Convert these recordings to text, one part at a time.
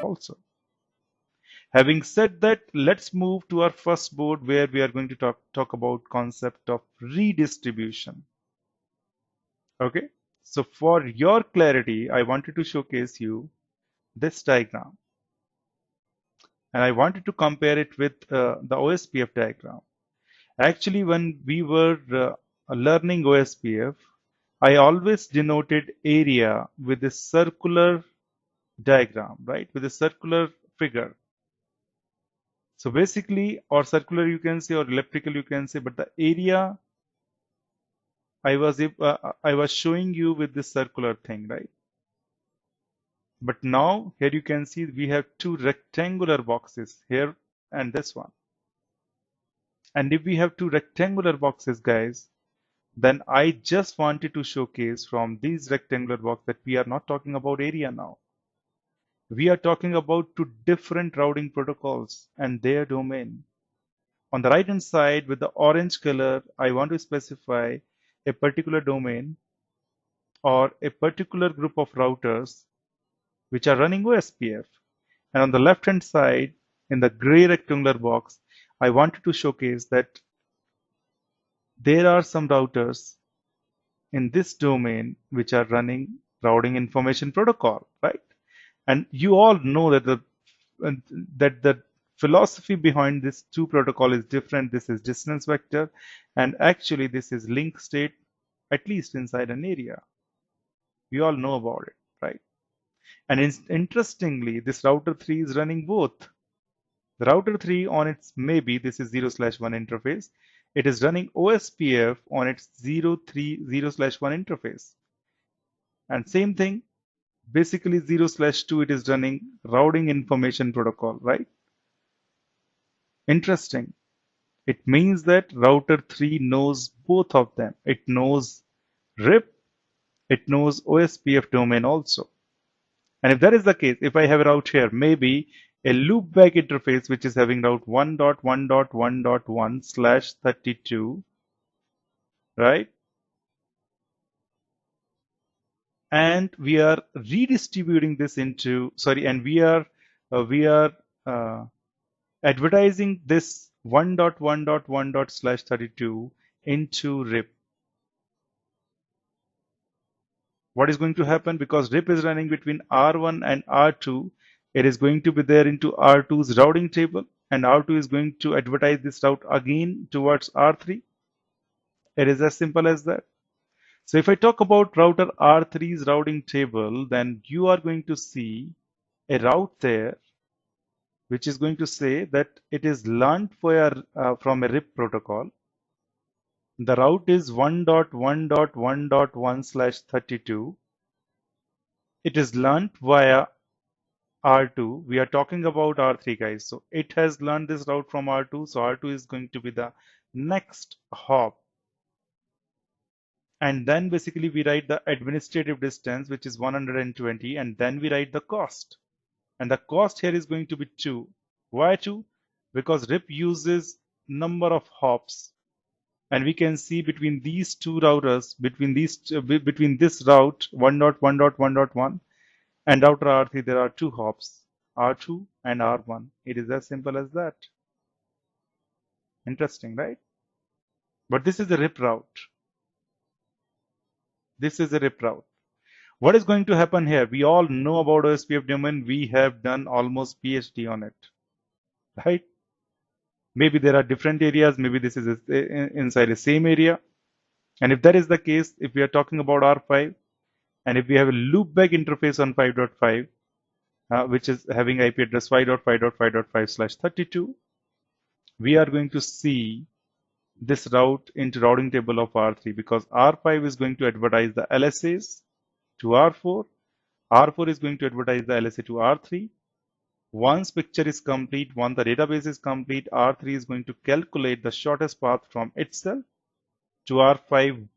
also. Having said that, let's move to our first board where we are going to talk about concept of redistribution. Okay, so for your clarity, I wanted to showcase you this diagram, and I wanted to compare it with the OSPF diagram. Actually, when we were learning OSPF, I always denoted area with a circular diagram, right? With a circular figure. So basically, or circular you can say, or elliptical you can say, but the area I was showing you with this circular thing, right? But now here you can see we have two rectangular boxes here and this one. And if we have two rectangular boxes, guys, then I just wanted to showcase from these rectangular box that we are not talking about area now. We are talking about two different routing protocols and their domain. On the right hand side with the orange color, I want to specify a particular domain or a particular group of routers which are running OSPF. And on the left hand side in the gray rectangular box, I wanted to showcase that there are some routers in this domain which are running routing information protocol, right? And you all know that the philosophy behind this two protocol is different. This is distance vector, and actually this is link state, at least inside an area. We all know about it, right? And interestingly, this router 3 is running both. The router 3 on its maybe this is 0/1 interface. It is running OSPF on its 0/1 interface. And same thing, basically 0/2 it is running routing information protocol, right? Interesting. It means that router 3 knows both of them. It knows RIP, it knows OSPF domain also. And if that is the case, if I have a route here, maybe a loopback interface which is having route 1.1.1.1/32, right? And we are redistributing this into, sorry, and we are advertising this 1.1.1./32 into RIP. What is going to happen? Because RIP is running between R1 and R2, it is going to be there into R2's routing table, and R2 is going to advertise this route again towards R3. It is as simple as that. So if I talk about router R3's routing table, then you are going to see a route there which is going to say that it is learned from a RIP protocol. The route is 1.1.1.1/32. It is learned via R2. We are talking about R3, guys. So it has learned this route from R2. So R2 is going to be the next hop. And then basically we write the administrative distance, which is 120, and then we write the cost. And the cost here is going to be 2. Why 2? Because RIP uses number of hops. And we can see between these two routers, between this route 1.1.1.1 and router R3, there are 2 hops, R2 and R1. It is as simple as that. Interesting, right? But this is a RIP route. This is a RIP route. What is going to happen here? We all know about OSPF domain. We have done almost PhD on it, right? Maybe there are different areas. Maybe this is inside the same area. And if that is the case, if we are talking about R5, and if we have a loopback interface on 5.5, which is having IP address 5.5.5.5/32, we are going to see this route into routing table of R3 because R5 is going to advertise the LSAs to R4. R4 is going to advertise the LSA to R3. Once picture is complete, once the database is complete, R3 is going to calculate the shortest path from itself to R5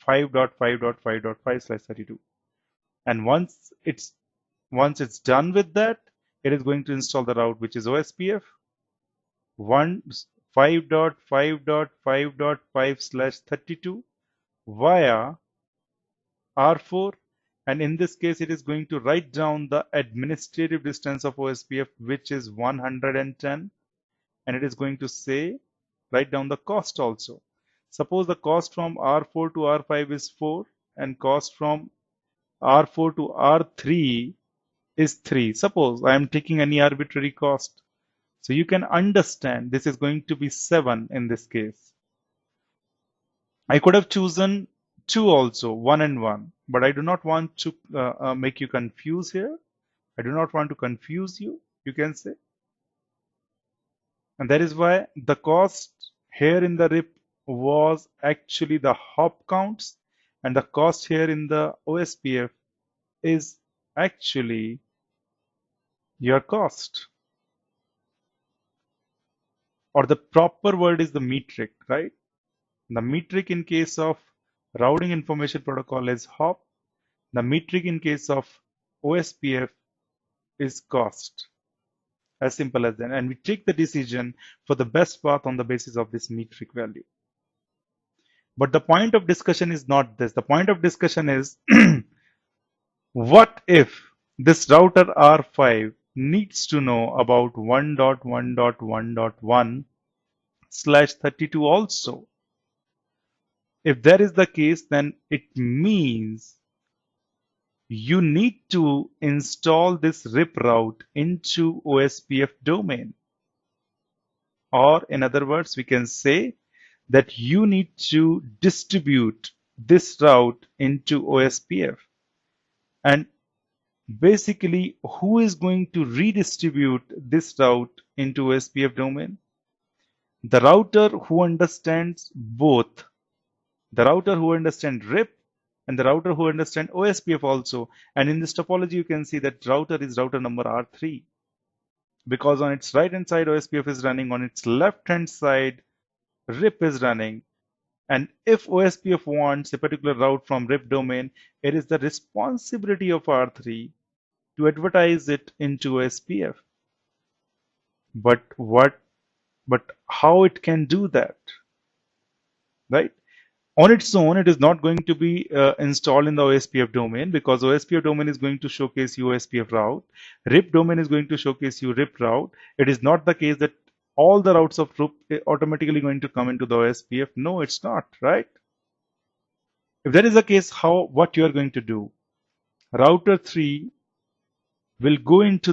5.5.5.5/32. And once it's done with that, it is going to install the route which is OSPF 5.5.5.5/32 via R4 And in this case, it is going to write down the administrative distance of OSPF, which is 110. And it is going to say, write down the cost also. Suppose the cost from R4 to R5 is 4 and cost from R4 to R3 is 3. Suppose I am taking any arbitrary cost. So you can understand this is going to be 7 in this case. I could have chosen 2 also, 1 and 1, but I do not want to make you confuse here. I do not want to confuse you, you can say. And that is why the cost here in the RIP was actually the hop counts, and the cost here in the OSPF is actually your cost. Or the proper word is the metric, right? The metric in case of routing information protocol is hop. The metric in case of OSPF is cost. As simple as that. And we take the decision for the best path on the basis of this metric value. But the point of discussion is not this. The point of discussion is what if this router R5 needs to know about 1.1.1.1/32 also? If that is the case, then it means you need to install this RIP route into OSPF domain. Or in other words, we can say that you need to distribute this route into OSPF. And basically, who is going to redistribute this route into OSPF domain? The router who understands both. The router who understands RIP and the router who understands OSPF also. And in this topology, you can see that router is router number R3. Because on its right hand side, OSPF is running, on its left hand side, RIP is running. And if OSPF wants a particular route from RIP domain, it is the responsibility of R3 to advertise it into OSPF. But how it can do that, right? On its own, it is not going to be installed in the OSPF domain, because OSPF domain is going to showcase you OSPF route. RIP domain is going to showcase you RIP route. It is not the case that all the routes of RIP automatically going to come into the OSPF. No, it's not, right? If that is the case, what you are going to do? Router 3 will go into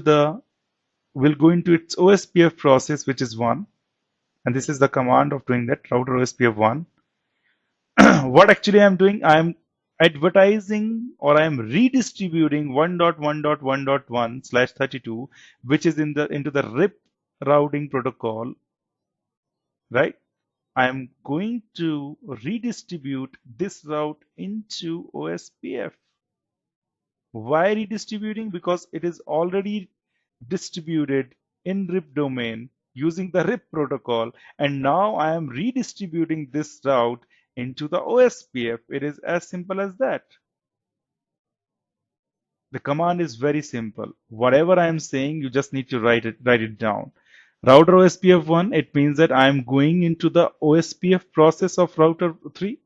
its OSPF process, which is 1. And this is the command of doing that, router OSPF 1. What actually I am doing, I am advertising or I am redistributing 1.1.1.1/32, which is into the RIP routing protocol, right? I am going to redistribute this route into OSPF. Why redistributing? Because it is already distributed in RIP domain using the RIP protocol, and now I am redistributing this route into the OSPF. It is as simple as that. The command is very simple. Whatever I am saying, you just need to write it down. Router OSPF 1, it means that I am going into the OSPF process of router 3,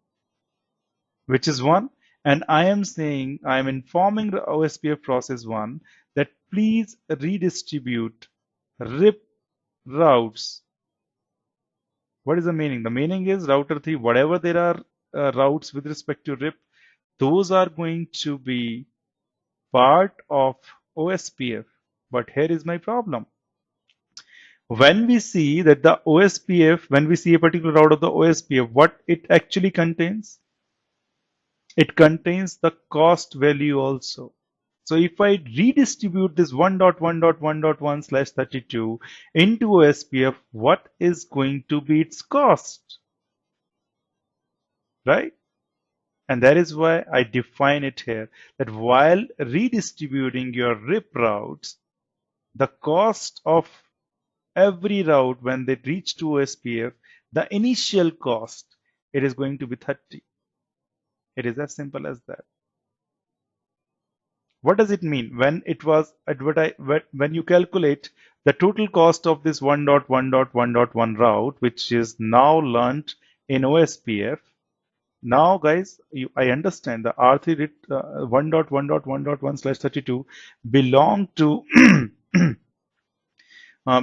which is 1, and I am saying, I am informing the OSPF process 1 that please redistribute RIP routes. What is the meaning? The meaning is router 3, whatever there are routes with respect to RIP, those are going to be part of OSPF. But here is my problem. When we see that the OSPF, when we see a particular route of the OSPF, what it actually contains? It contains the cost value also. So if I redistribute this 1.1.1.1/32 into OSPF, what is going to be its cost? Right? And that is why I define it here, that while redistributing your RIP routes, the cost of every route when they reach to OSPF, the initial cost, it is going to be 30. It is as simple as that. What does it mean? When it was advertised, when you calculate the total cost of this 1.1.1.1 route, which is now learned in OSPF, Now, guys, I understand the R3 1.1.1.1/32 belong to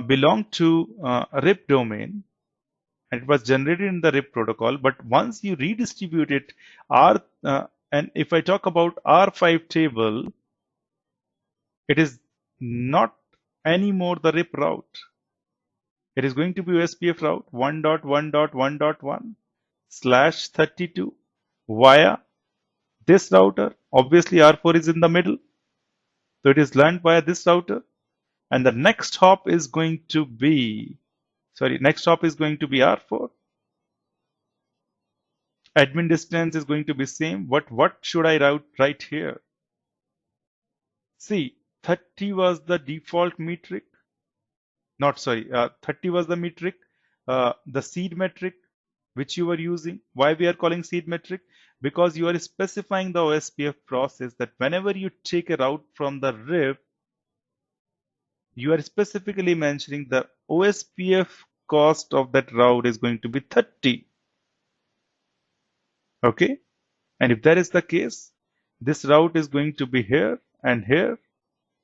belong to RIP domain, and it was generated in the RIP protocol. But once you redistribute it, and if I talk about R5 table, it is not anymore the RIP route. It is going to be OSPF route 1.1.1.1/32 via this router. Obviously, R4 is in the middle, so it is learned via this router. And the next hop is going to be, next hop is going to be R4. Admin distance is going to be same. What should I write here? See, 30 was the default metric. Not sorry, 30 was the metric, the seed metric which you were using. Why we are calling seed metric? Because you are specifying the OSPF process that whenever you take a route from the RIP, you are specifically mentioning the OSPF cost of that route is going to be 30. Okay. And if that is the case, this route is going to be here and here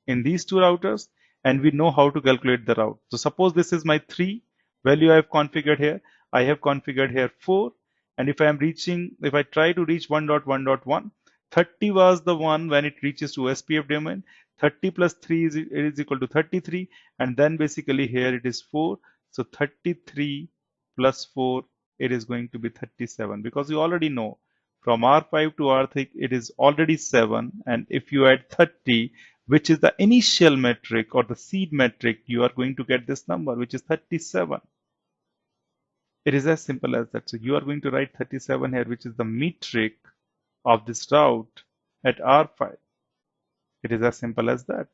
in these two routers, and we know how to calculate the route. So suppose this is my 3 value I have configured here. I have configured here 4. And if I try to reach 1.1.1, 30 was the one when it reaches to SPF domain. 30 plus 3 is equal to 33. And then basically here it is 4. So 33 plus 4, it is going to be 37, because you already know from R5 to R3 it is already 7. And if you add 30, which is the initial metric or the seed metric, you are going to get this number, which is 37. It is as simple as that. So you are going to write 37 here, which is the metric of this route at R5. It is as simple as that.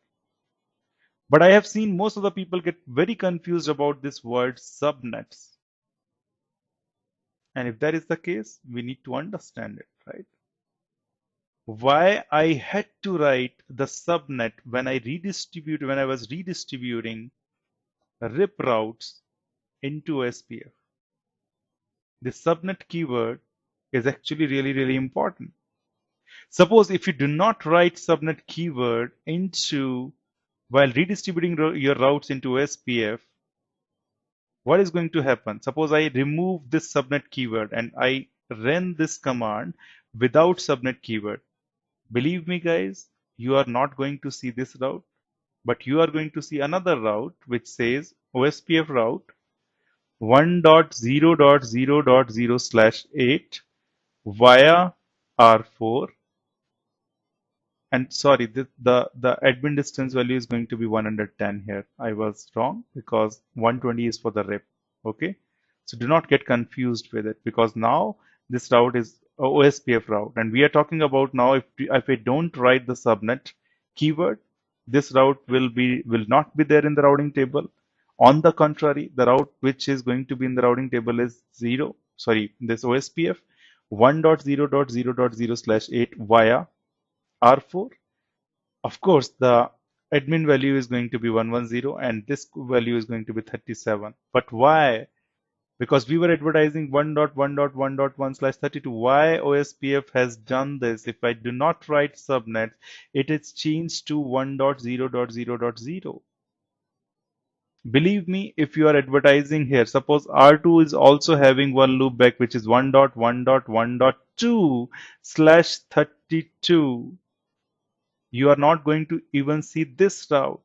But I have seen most of the people get very confused about this word subnets. And if that is the case, we need to understand it, right? Why I had to write the subnet when I was redistributing RIP routes into OSPF. The subnet keyword is actually really important. Suppose if you do not write subnet keyword while redistributing your routes into OSPF, what is going to happen? Suppose I remove this subnet keyword and I run this command without subnet keyword. Believe me, guys, you are not going to see this route, but you are going to see another route which says OSPF route 1.0.0.0/8 via R4. And sorry, the admin distance value is going to be 110 here. I was wrong because 120 is for the RIP. Okay, so do not get confused with it, because now this route is OSPF route, and we are talking about now if I don't write the subnet keyword, this route will not be there in the routing table. On the contrary, the route which is going to be in the routing table is this OSPF 1.0.0.0/8 via R4. Of course, the admin value is going to be 110 and this value is going to be 37. But why? Because we were advertising 1.1.1.1/32. Why OSPF has done this? If I do not write subnet, it is changed to 1.0.0.0. Believe me, if you are advertising here, suppose R2 is also having one loopback, which is 1.1.1.2/32. You are not going to even see this route.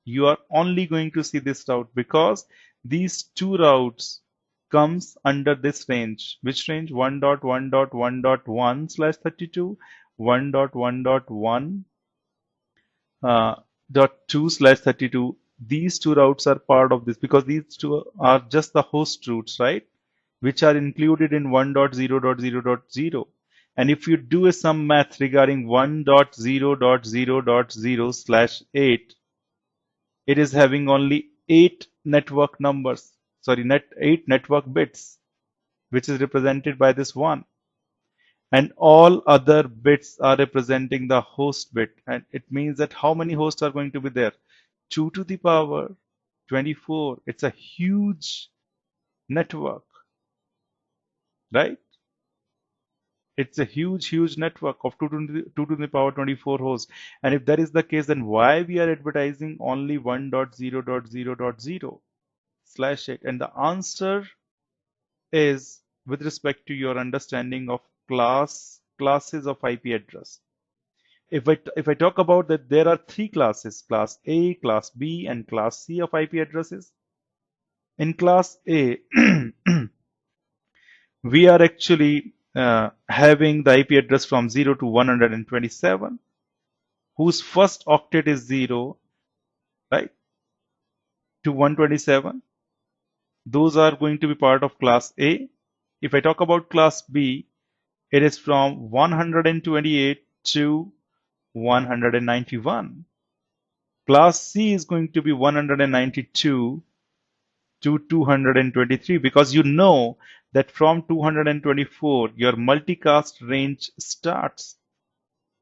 You are only going to see this route because these two routes comes under this range. Which range? 1.1.1.1/32, 1.1.1.2/32. These two routes are part of this because these two are just the host routes, right? Which are included in 1.0.0.0. And if you do some math regarding 1.0.0.0/8, it is having only 8 network numbers, 8 network bits, which is represented by this 1. And all other bits are representing the host bit. And it means that how many hosts are going to be there? 2 to the power 24. It's a huge network, right? It's a huge network of 2 to the power 24 hosts. And if that is the case, then why we are advertising only 1.0.0.0 slash 8? And the answer is with respect to your understanding of classes of IP address. If I talk about that, there are three classes: class A, class B, and class C of IP addresses. In class A, we are actually having the IP address from 0 to 127, whose first octet is 0, right, to 127. Those are going to be part of class A. If I talk about class B, it is from 128 to 191. Class C is going to be 192 to 223, because you know that from 224 your multicast range starts.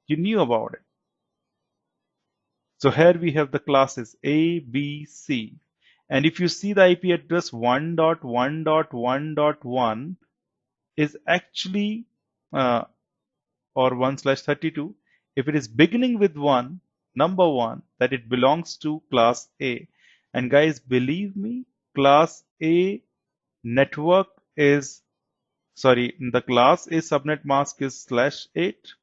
You knew about it. So here we have the classes A, B, C. And if you see the IP address 1.1.1.1 is actually or 1/32. If it is beginning with 1, number 1, that it belongs to class A. And guys, believe me, class A network is, sorry, the class A subnet mask is /8,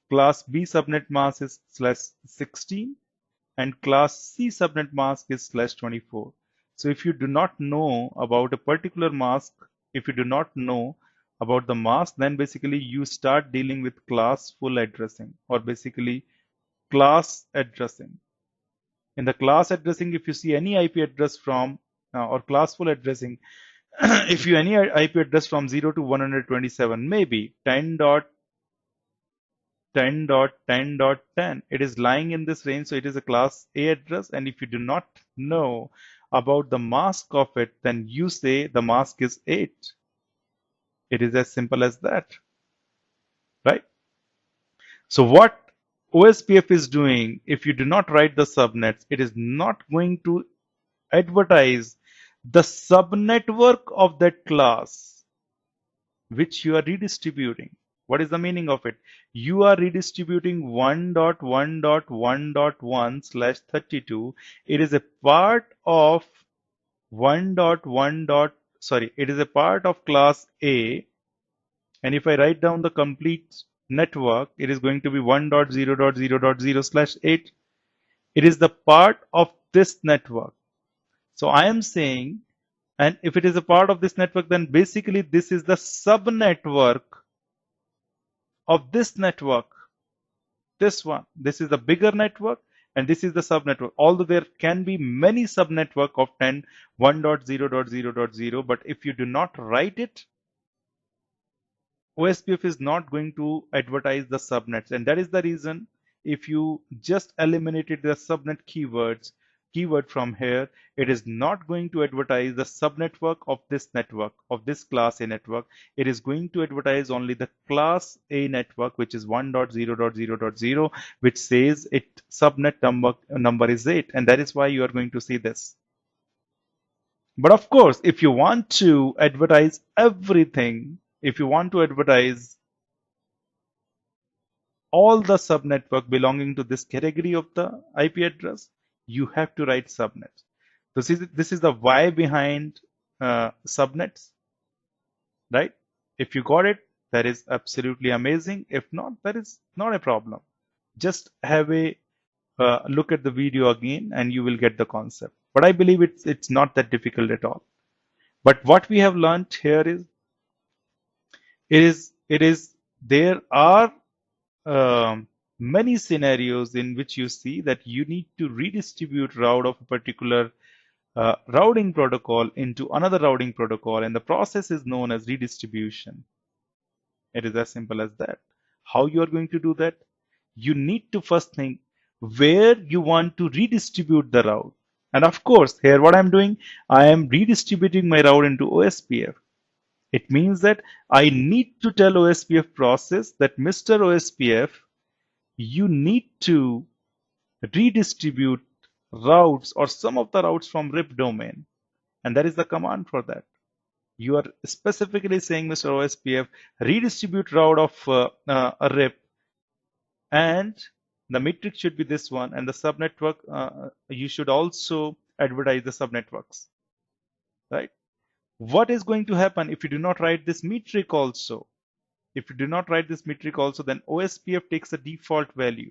class B subnet mask is /16, and class C subnet mask is /24. So if you do not know about a particular mask, if you do not know about the mask, then basically you start dealing with class full addressing, or basically class addressing. In the class addressing, if you see any IP address from or class full addressing, if you any IP address from 0 to 127, maybe 10.10.10.10, it is lying in this range, so it is a class A address. And if you do not know about the mask of it, then you say the mask is 8. It is as simple as that, right? So what OSPF is doing, if you do not write the subnets, it is not going to advertise the subnetwork of that class which you are redistributing. What is the meaning of it? You are redistributing 1.1.1.1/32. It is a part of 1.1. Sorry, it is a part of class A. And if I write down the complete network, it is going to be 1.0.0.0/8. It is the part of this network. So I am saying, and if it is a part of this network, then basically this is the subnetwork of this network. This one, this is the bigger network, and this is the subnetwork. Although there can be many subnetwork of 1.0.0.0, but if you do not write it, OSPF is not going to advertise the subnets. And that is the reason, if you just eliminated the subnet keyword from here, it is not going to advertise the subnetwork of this network, of this class A network. It is going to advertise only the class A network, which is 1.0.0.0, which says it subnet number is 8. And that is why you are going to see this. But of course, if you want to advertise everything, if you want to advertise all the subnetwork belonging to this category of the IP address, you have to write subnets. This is the why behind subnets, right? If you got it, that is absolutely amazing. If not, that is not a problem. Just have a look at the video again and you will get the concept. But I believe it's not that difficult at all. But what we have learned here is there are many scenarios in which you see that you need to redistribute route of a particular routing protocol into another routing protocol, and the process is known as redistribution. It is as simple as that. How you are going to do that? You need to first think where you want to redistribute the route. And of course, here what I'm doing, I am redistributing my route into OSPF. It means that I need to tell OSPF process that Mr. OSPF, you need to redistribute routes or some of the routes from RIP domain. And that is the command for that. You are specifically saying, Mr. OSPF, redistribute route of a RIP, and the metric should be this one, and the subnetwork, you should also advertise the subnetworks, right? What is going to happen if you do not write this metric also? If you do not write this metric also, then OSPF takes a default value.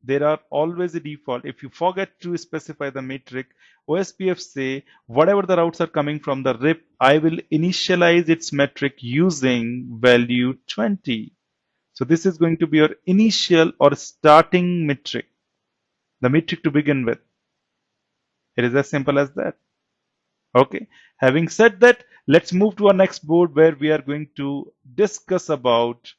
There are always a default. If you forget to specify the metric, OSPF say whatever the routes are coming from the RIP, I will initialize its metric using value 20. So this is going to be your initial or starting metric, the metric to begin with. It is as simple as that. Okay. Having said that, let's move to our next board where we are going to discuss about